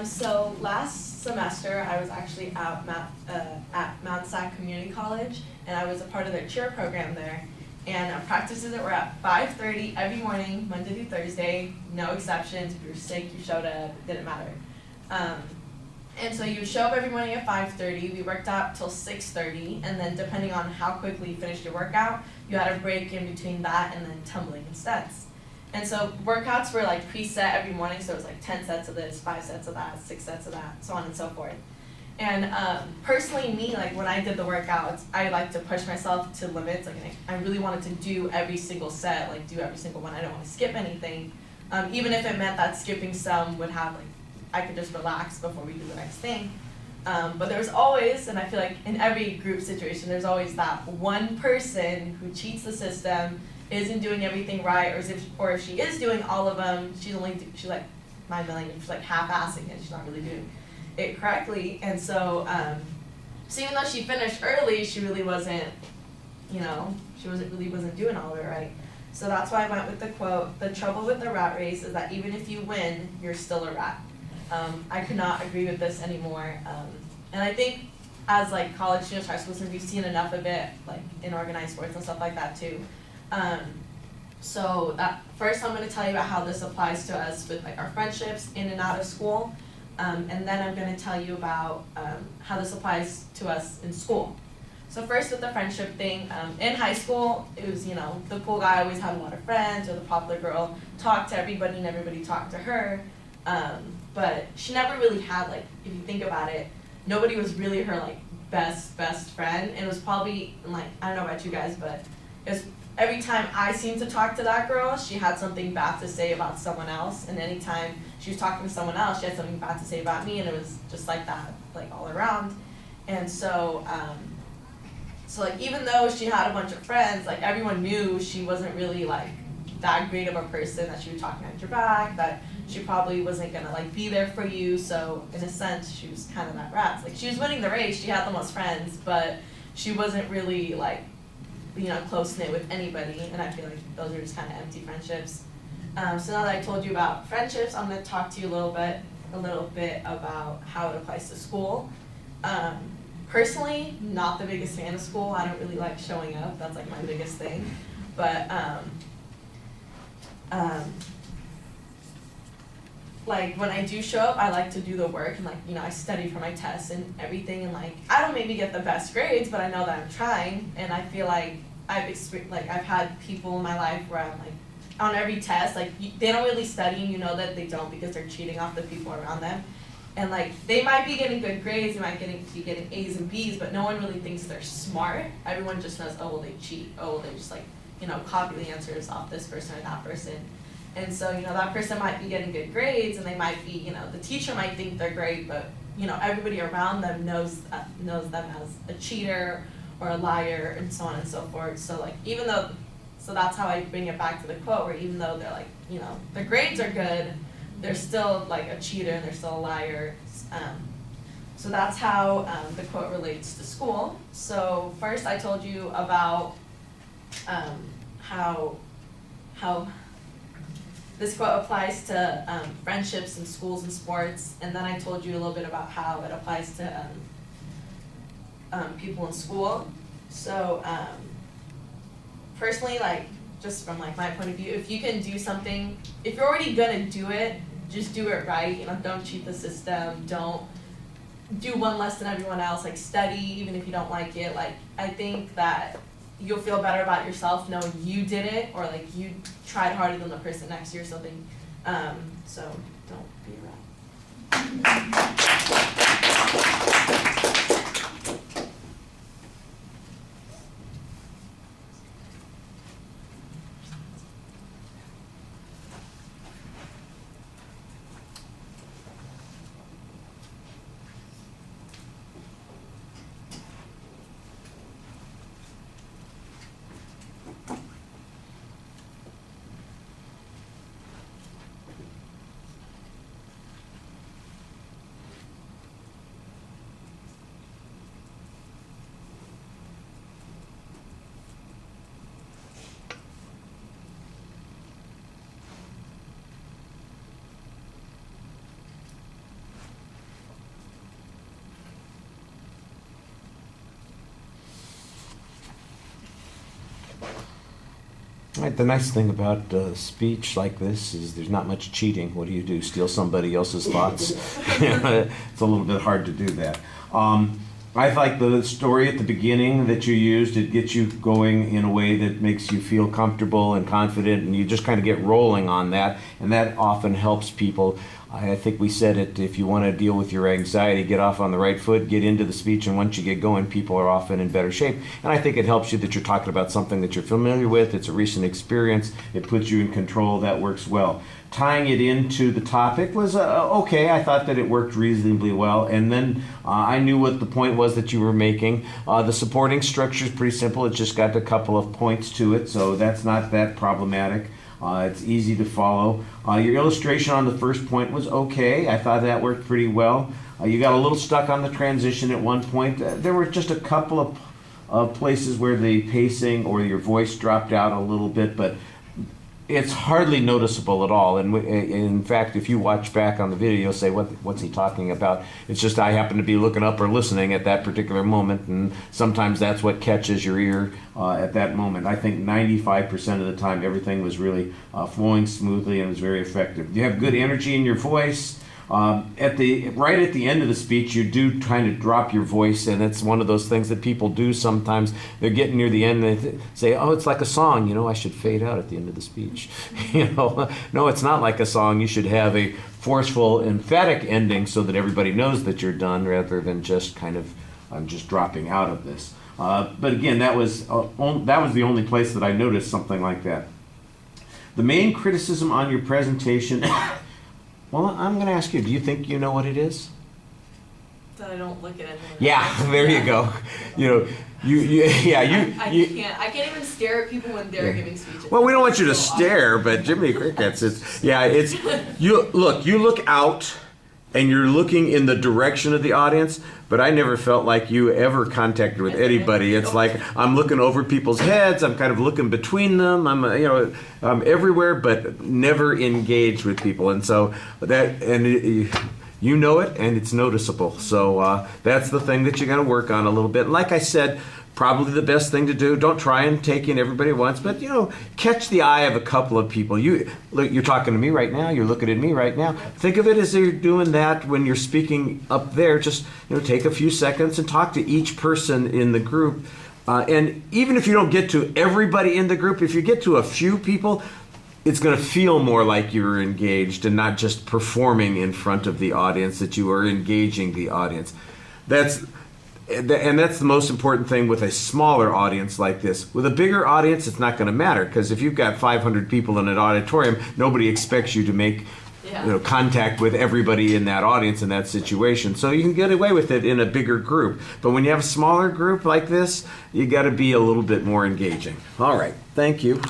So last semester, I was actually at Mount Sac Community College, and I was a part of their cheer program there. And practices that were at 5:30 every morning, Monday through Thursday, no exceptions. If you were sick, you showed up, it didn't matter. And so you would show up every morning at 5:30. We worked out till 6:30, and then depending on how quickly you finished your workout, you had a break in between that and then tumbling and sets. And so workouts were like preset every morning, so it was like 10 sets of this, 5 sets of that, 6 sets of that, so on and so forth. And personally, me, like when I did the workouts, I like to push myself to limits. Like I really wanted to do every single set, like do every single one. I don't want to skip anything, even if it meant that skipping some would have like I could just relax before we do the next thing. But there's always, and I feel like in every group situation, there's always that one person who cheats the system, isn't doing everything right, or if she is doing all of them, she's like my million, she's like half-assing it. She's not really doing it correctly. And so, so even though she finished early, she really wasn't, she wasn't doing all of it right. So that's why I went with the quote: "The trouble with the rat race is that even if you win, you're still a rat." I could not agree with this anymore. And I think as like college students, high school students, we've seen enough of it, like in organized sports and stuff like that too. So first I'm going to tell you about how this applies to us with like our friendships in and out of school, and then I'm going to tell you about how this applies to us in school. So first with the friendship thing, in high school it was, the cool guy always had a lot of friends, or the popular girl talked to everybody and everybody talked to her, but she never really had, like, if you think about it, nobody was really her like best friend. And it was probably like, I don't know about you guys, but it was every time I seemed to talk to that girl, she had something bad to say about someone else. And anytime she was talking to someone else, she had something bad to say about me, and it was just like that, like all around. And so, so like even though she had a bunch of friends, like everyone knew she wasn't really like that great of a person, that she was talking at your back, that she probably wasn't gonna like be there for you. So in a sense, she was kind of that rat. Like she was winning the race, she had the most friends, but she wasn't really like, close-knit with anybody, and I feel like those are just kind of empty friendships. So now that I told you about friendships, I'm going to talk to you a little bit about how it applies to school. Personally, not the biggest fan of school. I don't really like showing up. That's like my biggest thing. But like when I do show up, I like to do the work, and like, I study for my tests and everything, and like I don't maybe get the best grades, but I know that I'm trying. And I feel like I've had people in my life where I'm like on every test, like they don't really study, and you know that they don't because they're cheating off the people around them. And like they might be getting good grades, they might be getting A's and B's, but no one really thinks they're smart. Everyone just knows, oh well, they cheat, oh well, they just like copy the answers off this person or that person. And so, that person might be getting good grades, and they might be, the teacher might think they're great, but, everybody around them knows them as a cheater or a liar, and so on and so forth. So, like, so that's how I bring it back to the quote, where even though they're like, their grades are good, they're still like a cheater and they're still a liar. So that's how the quote relates to school. So first I told you about how this quote applies to friendships in schools and sports, and then I told you a little bit about how it applies to people in school. So personally, like just from like my point of view, if you can do something, if you're already gonna do it, just do it right. Don't cheat the system. Don't do one less than everyone else. Like study even if you don't like it. Like I think that you'll feel better about yourself knowing you did it, or like you tried harder than the person next to you or something. So don't be a rat. Right, the nice thing about speech like this is there's not much cheating. What do? Steal somebody else's thoughts? It's a little bit hard to do that. I like the story at the beginning that you used. It gets you going in a way that makes you feel comfortable and confident, and you just kind of get rolling on that, and that often helps people. I think we said it, if you want to deal with your anxiety, get off on the right foot, get into the speech, and once you get going, people are often in better shape. And I think it helps you that you're talking about something that you're familiar with, it's a recent experience, it puts you in control, that works well. Tying it into the topic was okay. I thought that it worked reasonably well, and then I knew what the point was that you were making. The supporting structure is pretty simple. It's just got a couple of points to it, so that's not that problematic. It's easy to follow. Your illustration on the first point was okay. I thought that worked pretty well. You got a little stuck on the transition at one point. There were just a couple of places where the pacing or your voice dropped out a little bit, but it's hardly noticeable at all. And in fact, if you watch back on the video, you'll say, what's he talking about? It's just I happen to be looking up or listening at that particular moment, and sometimes that's what catches your ear at that moment. I think 95% of the time, everything was really flowing smoothly and was very effective. You have good energy in your voice. Right at the end of the speech, you do kind of drop your voice, and it's one of those things that people do sometimes. They're getting near the end and they say, oh, it's like a song, I should fade out at the end of the speech. No, it's not like a song. You should have a forceful, emphatic ending so that everybody knows that you're done, rather than just kind of, I'm just dropping out of this. But again, that was the only place that I noticed something like that. The main criticism on your presentation. Well, I'm going to ask you, do you think you know what it is? That I don't look at anything. Yeah, there you go. I can't even stare at people when they're giving speeches. Well, we don't want you to stare, but Jiminy Crickets, you look out and you're looking in the direction of the audience, but I never felt like you ever contacted with anybody. It's like I'm looking over people's heads, I'm kind of looking between them, I'm everywhere, but never engaged with people. And so you know it, and it's noticeable. So that's the thing that you got to work on a little bit. Like I said, probably the best thing to do, don't try and take in everybody at once, but catch the eye of a couple of people. You're talking to me right now, you're looking at me right now. Think of it as you're doing that when you're speaking up there. Just take a few seconds and talk to each person in the group. And even if you don't get to everybody in the group, if you get to a few people, it's going to feel more like you're engaged and not just performing in front of the audience, that you are engaging the audience. That's the most important thing with a smaller audience like this. With a bigger audience, it's not going to matter, because if you've got 500 people in an auditorium, nobody expects you to make contact with everybody in that audience in that situation. So you can get away with it in a bigger group. But when you have a smaller group like this, you got to be a little bit more engaging. All right. Thank you.